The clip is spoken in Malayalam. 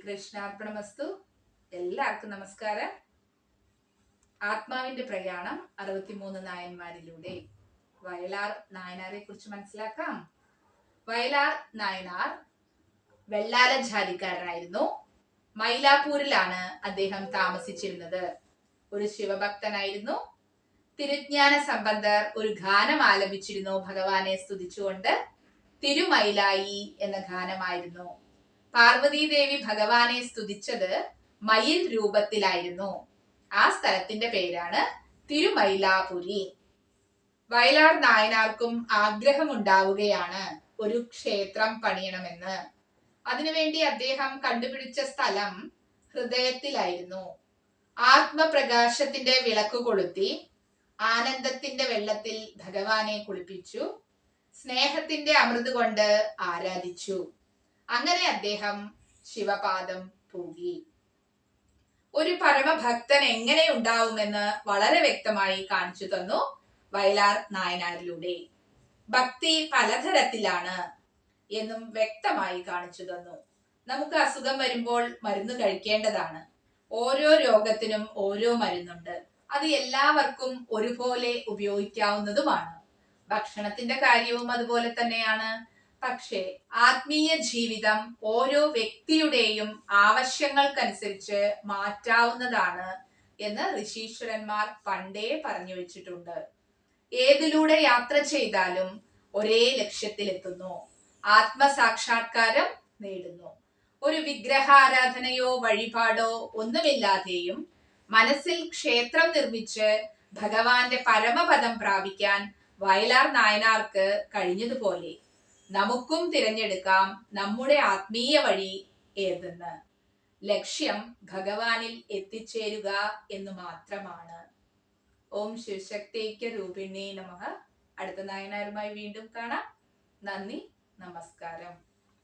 ശ്രീകൃഷ്ണാർപ്പണമസ്തു. എല്ലാവർക്കും നമസ്കാരം. ആത്മാവിന്റെ പ്രയാണം 63 നായന്മാരിലൂടെ വയലാർ നായനാരെ കുറിച്ച് മനസ്സിലാക്കാം. വയലാർ നായനാർ വെള്ളാല ജാതിക്കാരനായിരുന്നു. മൈലാപ്പൂരിലാണ് അദ്ദേഹം താമസിച്ചിരുന്നത്. ഒരു ശിവഭക്തനായിരുന്നു. തിരുജ്ഞാന സമ്പന്നർ ഒരു ഗാനം ആലപിച്ചിരുന്നു ഭഗവാനെ സ്തുതിച്ചുകൊണ്ട്. തിരുമൈലായി എന്ന ഗാനമായിരുന്നു. പാർവതി ദേവി ഭഗവാനെ സ്തുതിച്ചത് മയിൽ രൂപത്തിലായിരുന്നു. ആ സ്ഥലത്തിന്റെ പേരാണ് തിരുമൈലാപുരി. വയലാർ നായനാർക്കും ആഗ്രഹമുണ്ടാവുകയാണ് ഒരു ക്ഷേത്രം പണിയണമെന്ന്. അതിനുവേണ്ടി അദ്ദേഹം കണ്ടുപിടിച്ച സ്ഥലം ഹൃദയത്തിലായിരുന്നു. ആത്മപ്രകാശത്തിന്റെ വിളക്ക് കൊളുത്തി ആനന്ദത്തിന്റെ വെള്ളത്തിൽ ഭഗവാനെ കുളിപ്പിച്ചു. സ്നേഹത്തിന്റെ അമൃത് കൊണ്ട് ആരാധിച്ചു. അങ്ങനെ അദ്ദേഹം ശിവപാദം പൂകി. ഒരു പരമഭക്തൻ എങ്ങനെ ഉണ്ടാവുമെന്ന് വളരെ വ്യക്തമായി കാണിച്ചു തന്നു വയലാർ നായനാരിലൂടെ. ഭക്തി പലതരത്തിലാണ് എന്നും വ്യക്തമായി കാണിച്ചു തന്നു. നമുക്ക് അസുഖം വരുമ്പോൾ മരുന്ന് കഴിക്കേണ്ടതാണ്. ഓരോ രോഗത്തിനും ഓരോ മരുന്നുണ്ട്. അത് എല്ലാവർക്കും ഒരുപോലെ ഉപയോഗിക്കാവുന്നതുമാണ്. ഭക്ഷണത്തിന്റെ കാര്യവും അതുപോലെ തന്നെയാണ്. പക്ഷേ ആത്മീയ ജീവിതം ഓരോ വ്യക്തിയുടെയും ആവശ്യങ്ങൾക്കനുസരിച്ച് മാറ്റാവുന്നതാണ് എന്ന് ഋഷീശ്വരന്മാർ പണ്ടേ പറഞ്ഞു വെച്ചിട്ടുണ്ട്. ഏതിലൂടെ യാത്ര ചെയ്താലും ഒരേ ലക്ഷ്യത്തിലെത്തുന്നു, ആത്മസാക്ഷാത്കാരം നേടുന്നു. ഒരു വിഗ്രഹാരാധനയോ വഴിപാടോ ഒന്നുമില്ലാതെയും മനസ്സിൽ ക്ഷേത്രം നിർമ്മിച്ച് ഭഗവാന്റെ പരമപദം പ്രാപിക്കാൻ വയലാർ നായനാർക്ക് കഴിഞ്ഞതുപോലെ നമുക്കും തിരഞ്ഞെടുക്കാം നമ്മുടെ ആത്മീയ വഴി ഏതെന്ന്. ലക്ഷ്യം ഭഗവാനിൽ എത്തിച്ചേരുക എന്ന് മാത്രമാണ്. ഓം ശിവശക്തിക്ക് രൂപിണി നമഃ. അടുത്ത നായനാരുമായി വീണ്ടും കാണാം. നന്ദി, നമസ്കാരം.